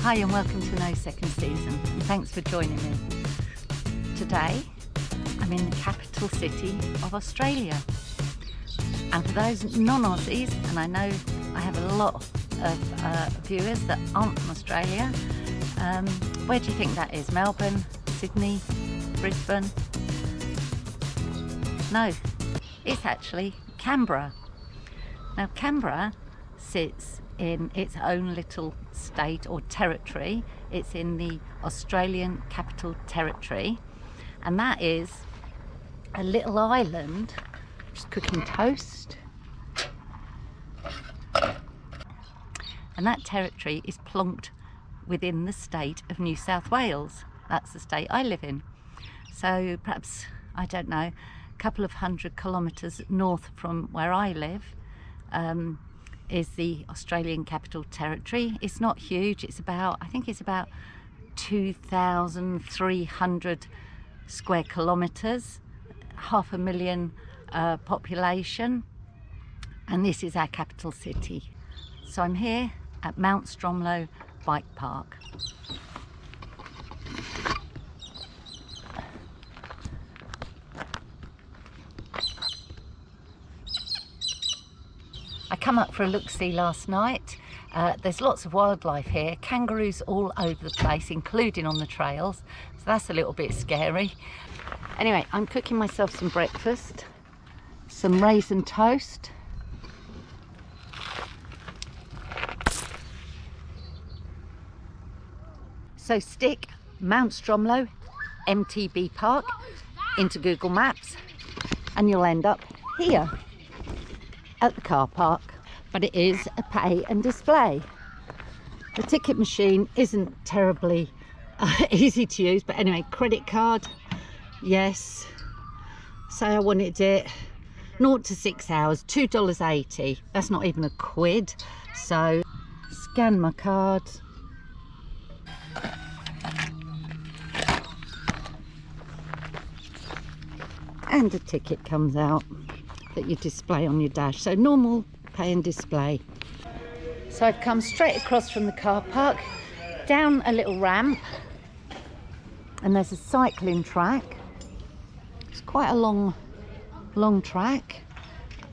Hi and welcome to No Second Season, and thanks for joining me. Today I'm in the capital city of Australia, and for those non-Aussies, and I know I have a lot of viewers that aren't from Australia, where do you think that is? Melbourne, Sydney, Brisbane? No, it's actually Canberra. Now Canberra sits in its own little state or territory. It's in the Australian Capital Territory, and that is a little island. Just cooking toast, and that territory is plonked within the state of New South Wales. That's the state I live in. So perhaps, I don't know, a couple of 100 kilometres north from where I live is the Australian Capital Territory. It's not huge. It's about, I think it's about 2,300 square kilometres, 500,000 population, and this is our capital city. So I'm here at Mount Stromlo Bike Park. I come up for a look-see last night. There's lots of wildlife here, kangaroos all over the place, including on the trails, so that's a little bit scary. Anyway, I'm cooking myself some breakfast, some raisin toast, so stick Mount Stromlo MTB Park into Google Maps and you'll end up here at the car park. But it is a pay and display. The ticket machine isn't terribly easy to use, but anyway, credit card, yes. Say I wanted it 0 to 6 hours, $2.80. That's not even a quid. So scan my card. And a ticket comes out that you display on your dash. So normal pay and display. So I've come straight across from the car park, down a little ramp, and there's a cycling track. It's quite a long track,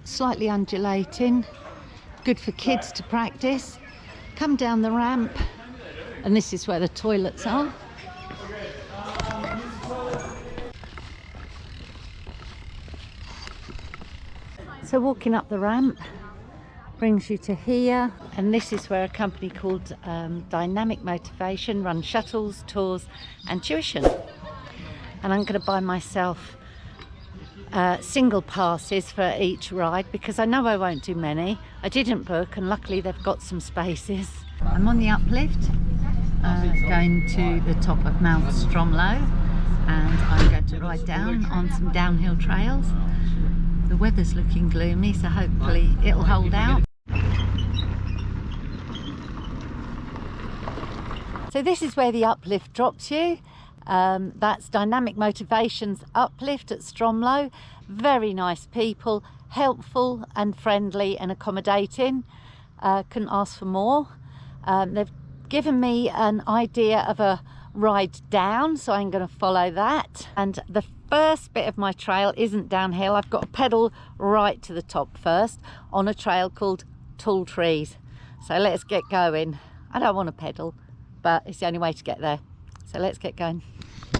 slightly undulating, good for kids to practice. Come down the ramp, and this is where the toilets are. So walking up the ramp brings you to here, and this is where a company called Dynamic Motivation run shuttles, tours and tuition. And I'm going to buy myself single passes for each ride because I know I won't do many. I didn't book, and luckily they've got some spaces. I'm on the Uplift, going to the top of Mount Stromlo, and I'm going to ride down on some downhill trails. The weather's looking gloomy, so hopefully it'll hold out. So this is where the Uplift drops you. That's Dynamic Motivation's Uplift at Stromlo. Very nice people, helpful and friendly and accommodating. Couldn't ask for more. They've given me an idea of a ride down, so I'm going to follow that. And the first bit of my trail isn't downhill. I've got to pedal right to the top first on a trail called Tall Trees. So let's get going. I don't want to pedal, but it's the only way to get there. So let's get going.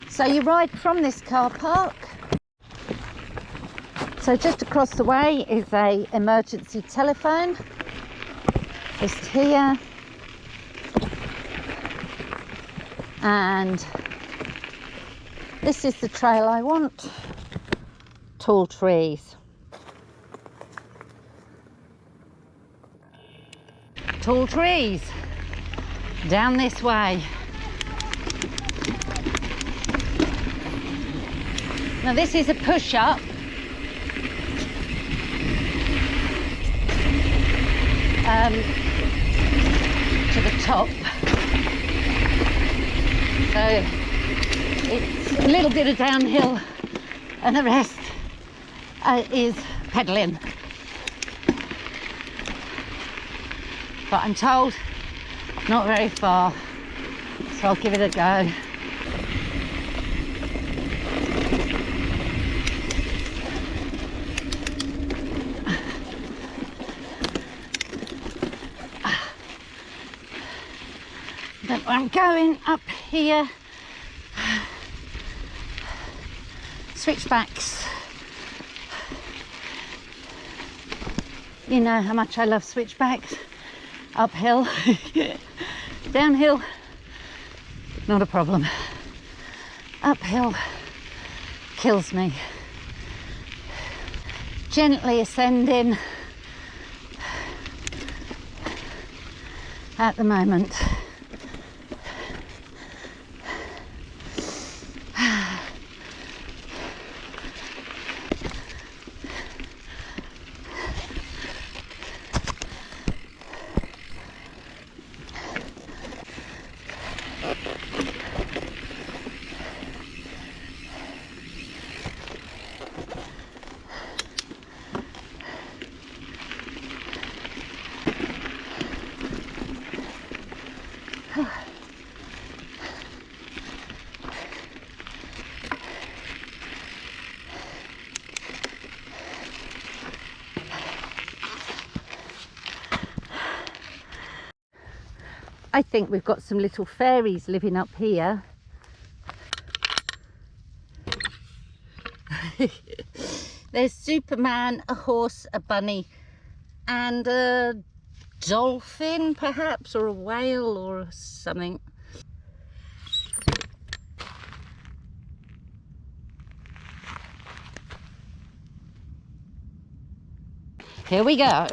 So you ride from this car park. So just across the way is a emergency telephone. Just here. And this is the trail I want. Tall Trees. Tall Trees. Down this way. Now this is a push-up. To the top. So it's a little bit of downhill and the rest is pedaling. But I'm told not very far. so I'll give it a go. But I'm going up here. Switchbacks. You know how much I love switchbacks. Uphill, downhill, not a problem. Uphill kills me. Gently ascending at the moment. I think we've got some little fairies living up here. There's Superman, a horse, a bunny, and a dolphin perhaps, or a whale or something. Here we go.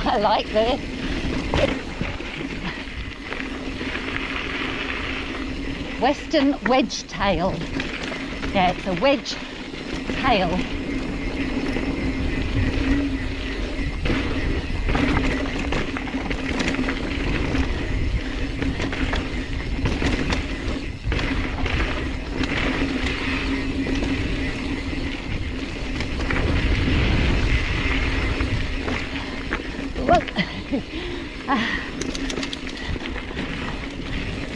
I like this. Western Wedgetail. Yeah, it's a Wedgetail.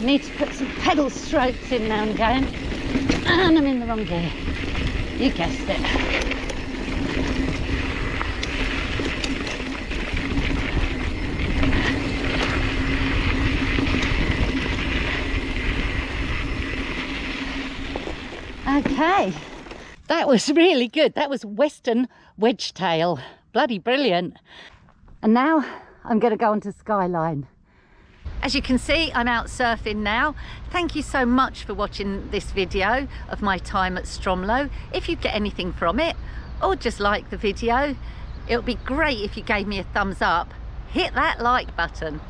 Need to put some pedal strokes in now and again, and I'm in the wrong gear. You guessed it. Okay, that was really good. That was Western Wedgetail. Bloody brilliant. And now I'm going to go on to Skyline. As you can see, I'm out surfing now. Thank you so much for watching this video of my time at Stromlo. If you get anything from it, or just like the video, it would be great if you gave me a thumbs up. Hit that like button.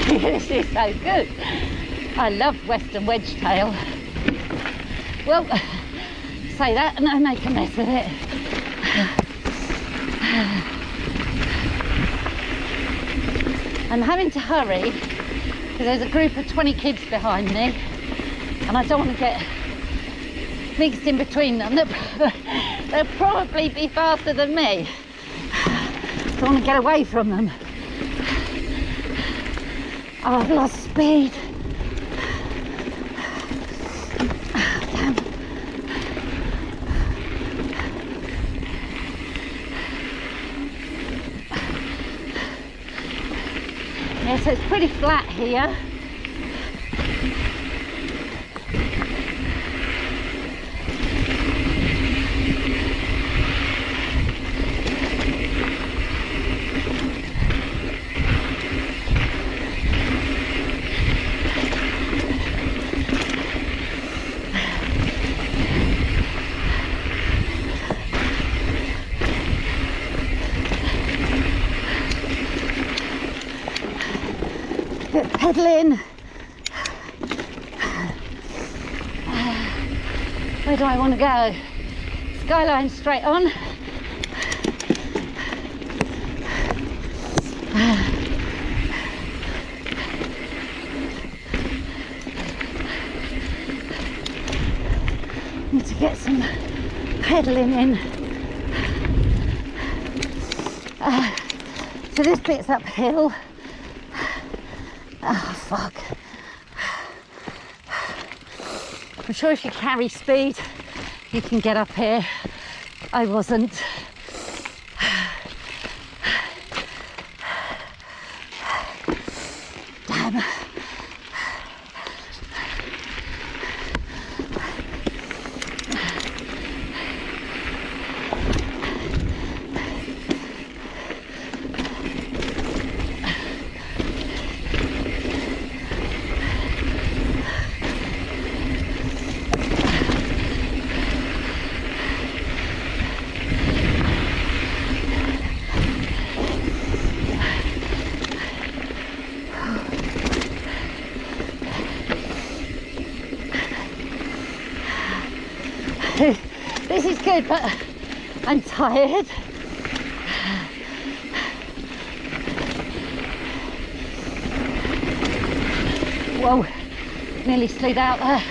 This is so good. I love Western Wedgetail. Well, say that and I make a mess of it. I'm having to hurry because there's a group of 20 kids behind me and I don't want to get mixed in between them. They'll probably be faster than me. I don't want to get away from them. Oh, I've lost speed. Damn. Yeah, so it's pretty flat here. pedaling. Where do I want to go? Skyline straight on. Need to get some pedaling in. So this bit's uphill. Oh fuck. I'm sure if you carry speed you can get up here. I wasn't. Damn. This is good, but I'm tired. Whoa, nearly slid out there.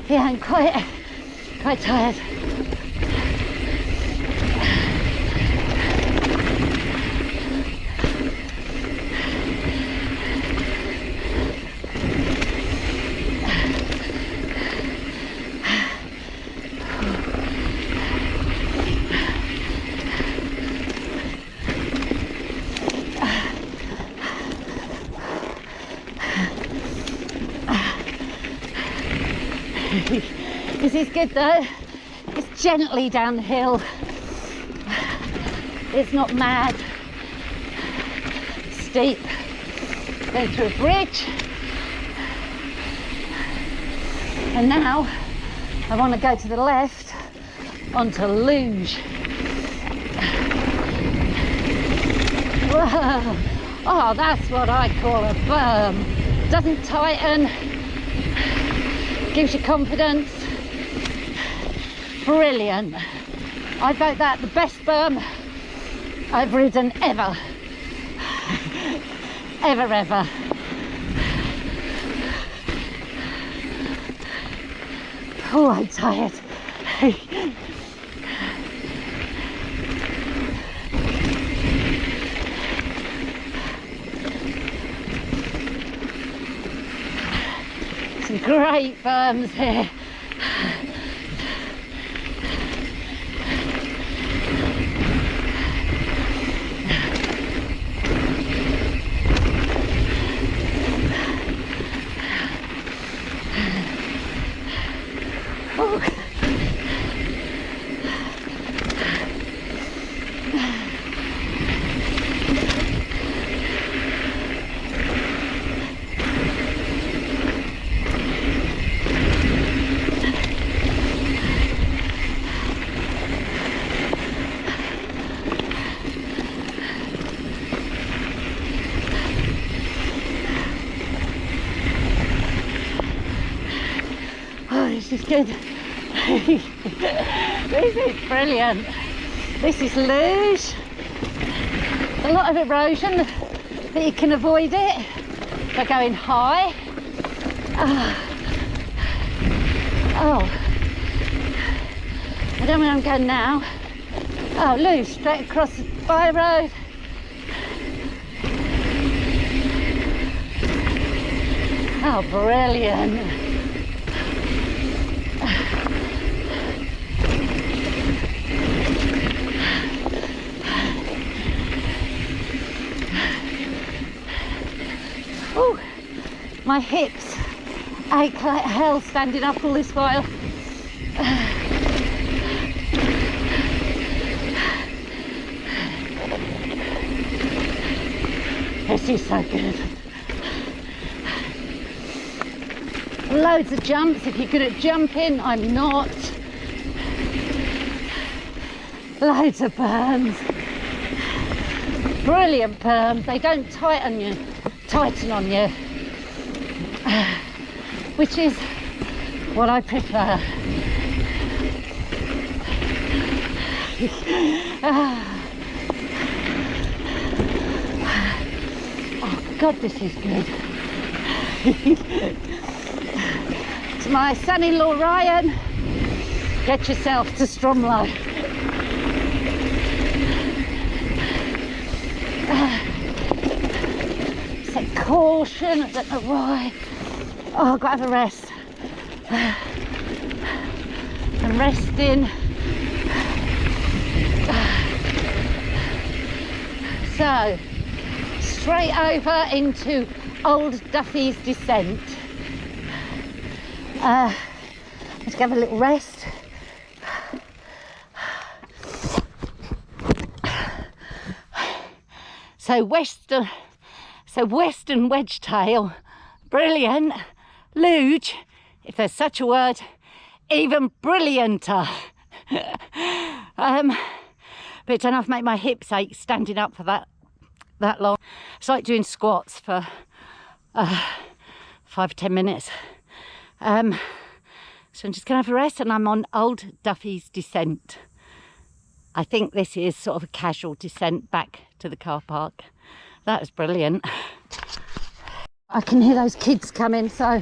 Yeah, I'm quite tired. This is good though. It's gently down the hill. It's not mad. Steep. Going through a bridge. And now I want to go to the left onto Luge. Whoa. Oh, that's what I call a berm. Doesn't tighten. Gives you confidence. Brilliant. I vote that the best berm I've ridden ever. ever. Oh, I'm tired. Some great berms here. This is good. This is brilliant. This is Luge. A lot of erosion, but you can avoid it by going high. Oh, I don't know where I'm going now. Oh, Luge, straight across the by road. Oh, brilliant. Oh, my hips ache like hell standing up all this while. This is so good. Loads of jumps if you're good at jumping. I'm not. Loads of berms. Brilliant berms. They don't tighten on you, which is what I prefer. Oh God, this is good. To my son-in-law Ryan, get yourself to Stromlo. Say caution, I don't know why. Oh, I've got to have a rest. I'm resting. So, straight over into Old Duffy's descent. Let's have a little rest. So Western Wedgetail, brilliant. Luge, if there's such a word, even brillianter. But don't have to make my hips ache standing up for that long. It's like doing squats for 5 or 10 minutes. So I'm just gonna have a rest, and I'm on Old Duffy's descent. I think this is sort of a casual descent back to the car park. That was brilliant. I can hear those kids coming, so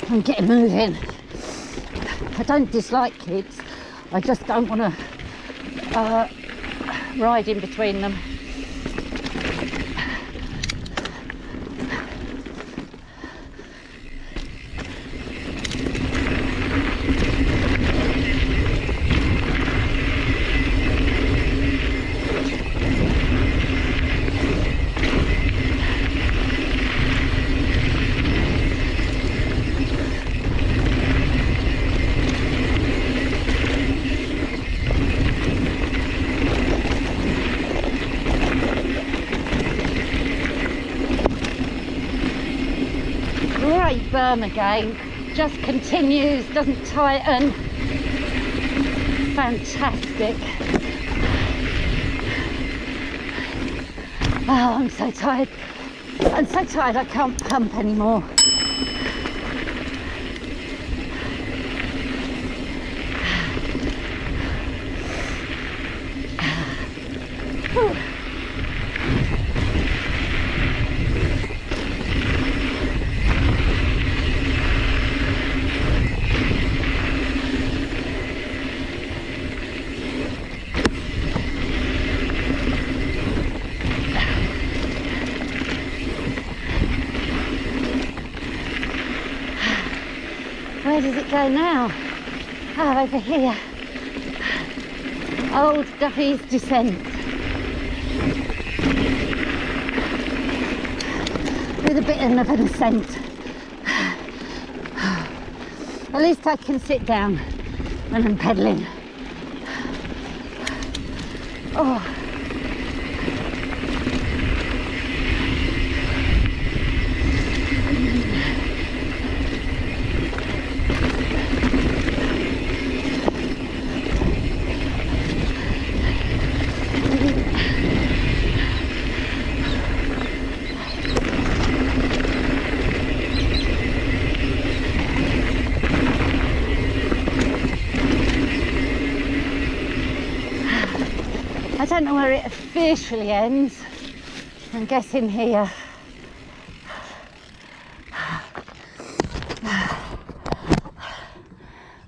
I'm getting moving. I don't dislike kids, I just don't want to ride in between them. Great berm again, just continues, doesn't tighten. Fantastic. Oh, I'm so tired. I'm so tired I can't pump anymore. Where does it go now? Oh, over here. Old Duffy's descent. With a bit of an ascent. At least I can sit down when I'm pedalling. Oh. I don't know where it officially ends. I'm guessing here.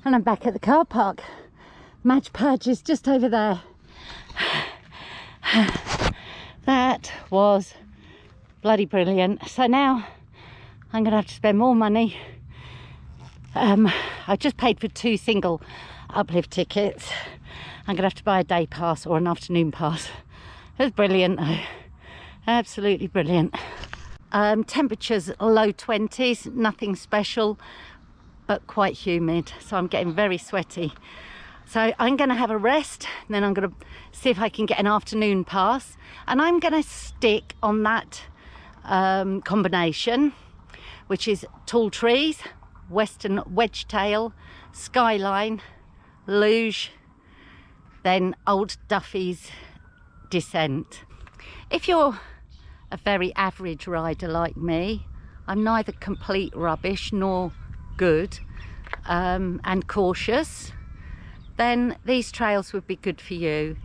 And I'm back at the car park. Match Pudge is just over there. That was bloody brilliant. So now I'm gonna have to spend more money. I just paid for 2 single Uplift tickets. I'm gonna have to buy a day pass or an afternoon pass. It was brilliant though, absolutely brilliant. Temperatures low 20s, nothing special, but quite humid, so I'm getting very sweaty. So I'm gonna have a rest, and then I'm gonna see if I can get an afternoon pass, and I'm gonna stick on that combination, which is Tall Trees, Western Wedgetail, Skyline, Luge, then Old Duffy's Descent. If you're a very average rider like me, I'm neither complete rubbish nor good, and cautious, then these trails would be good for you.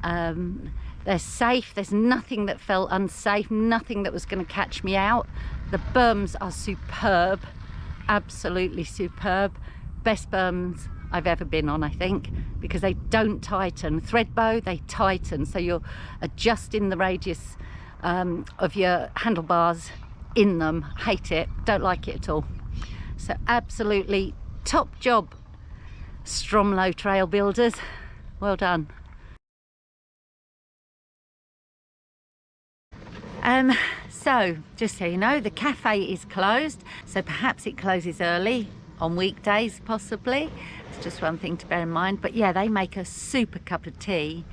They're safe, there's nothing that felt unsafe, nothing that was going to catch me out. The berms are superb, absolutely superb. Best berms I've ever been on, I think, because they don't tighten. Thread bow, they tighten, so you're adjusting the radius of your handlebars in them. Hate it, don't like it at all. So absolutely top job, Stromlo trail builders, well done. So just so you know, the cafe is closed, so perhaps it closes early on weekdays, possibly. It's just one thing to bear in mind. But yeah, they make a super cup of tea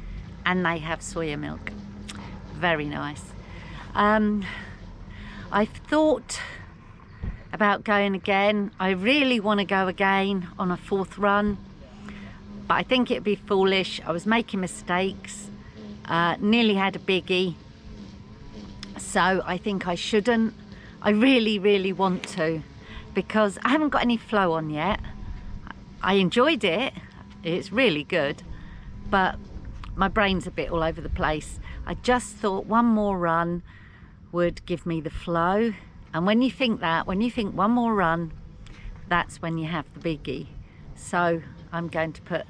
and they have soya milk. Very nice. I've thought about going again. I really want to go again on a 4th run, but I think it'd be foolish. I was making mistakes, nearly had a biggie, so I think I shouldn't. I really want to, because I haven't got any flow on yet. I enjoyed it, it's really good, but my brain's a bit all over the place. I just thought one more run would give me the flow, and when you think one more run, that's when you have the biggie. So I'm going to put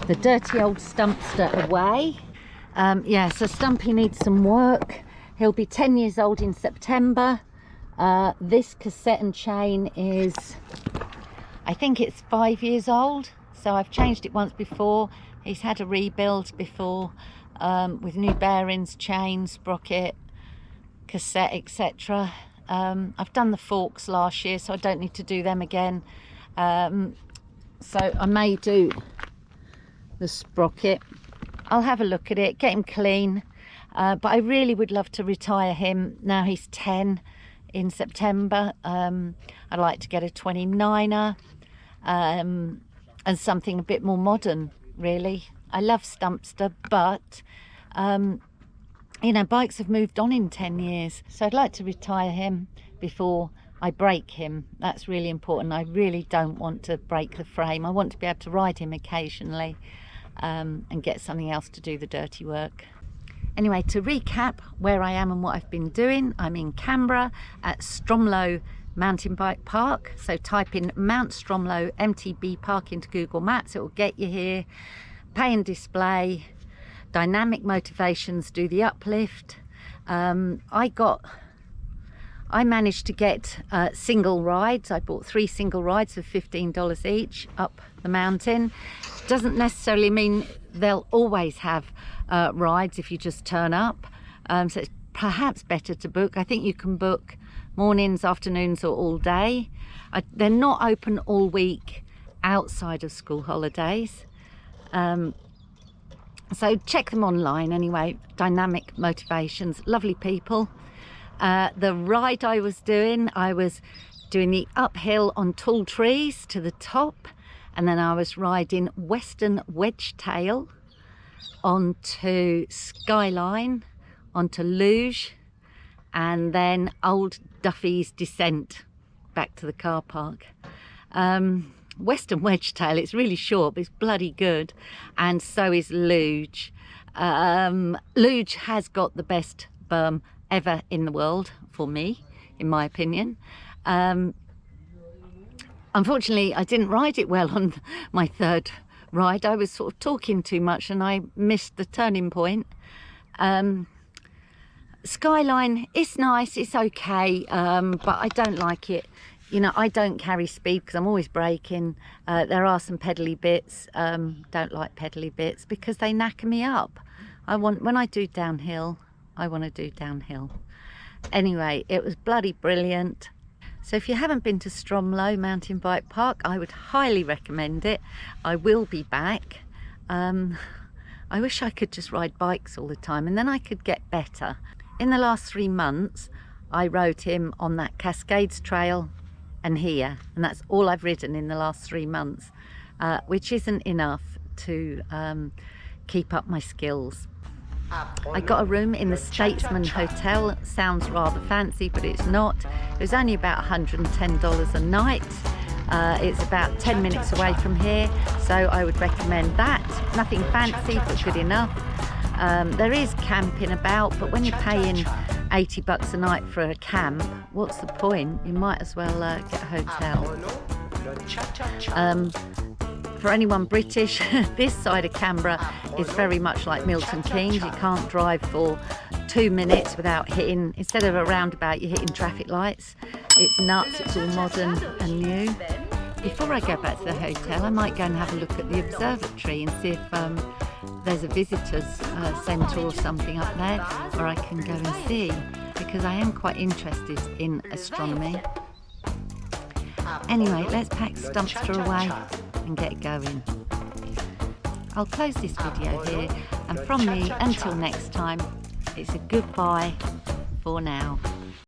the dirty old Stumpster away. Yeah, so Stumpy needs some work. He'll be 10 years old in September. This cassette and chain is, I think it's 5 years old, so I've changed it once before. He's had a rebuild before, with new bearings, chain, sprocket, cassette, etc. I've done the forks last year, so I don't need to do them again. So I may do the sprocket. I'll have a look at it, get him clean, but I really would love to retire him. Now he's 10 in September. I'd like to get a 29er, and something a bit more modern, really. I love Stumpster, but you know, bikes have moved on in 10 years, so I'd like to retire him before I break him. That's really important. I really don't want to break the frame. I want to be able to ride him occasionally, and get something else to do the dirty work. Anyway, to recap where I am and what I've been doing, I'm in Canberra at Stromlo MTB Park. So type in Mount Stromlo MTB Park into Google Maps, it will get you here. Pay and display, dynamic motivations, do the uplift. I managed to get single rides. I bought 3 single rides for $15 each up the mountain. Doesn't necessarily mean they'll always have rides if you just turn up, so it's perhaps better to book. I think you can book mornings, afternoons, or all day. They're not open all week outside of school holidays, so check them online anyway. Dynamic motivations, lovely people. The ride I was doing the uphill on tall trees to the top, and then I was riding Western Wedgetail onto Skyline, onto Luge, and then Old Duffy's Descent back to the car park. Western Wedgetail, it's really short, but it's bloody good, and so is Luge. Luge has got the best berm ever in the world for me, in my opinion. Unfortunately, I didn't ride it well on my 3rd ride. I was sort of talking too much and I missed the turning point. Skyline, it's nice, it's okay, but I don't like it. You know, I don't carry speed because I'm always braking. There are some pedally bits. Don't like pedally bits because they knacker me up. When I do downhill, I want to do downhill. Anyway, it was bloody brilliant. So if you haven't been to Stromlo MTB Park, I would highly recommend it. I will be back. I wish I could just ride bikes all the time and then I could get better. In the last 3 months, I rode him on that Cascades trail and here, and that's all I've ridden in the last 3 months, which isn't enough. to keep up my skills. I got a room in the Statesman Hotel. Sounds rather fancy, but it's not. It was only about $110 a night. It's about 10 minutes away from here, so I would recommend that. Nothing fancy, but good enough. There is camping about, but when you're paying $80 a night for a camp, what's the point? You might as well get a hotel. For anyone British, this side of Canberra is very much like Milton Keynes. You can't drive for 2 minutes without hitting, instead of a roundabout, you're hitting traffic lights. It's nuts, it's all modern and new. Before I go back to the hotel, I might go and have a look at the observatory and see if there's a visitors centre or something up there where I can go and see, because I am quite interested in astronomy. Anyway, let's pack Stumpster away and get going. I'll close this video here, and from me until next time, it's a goodbye for now.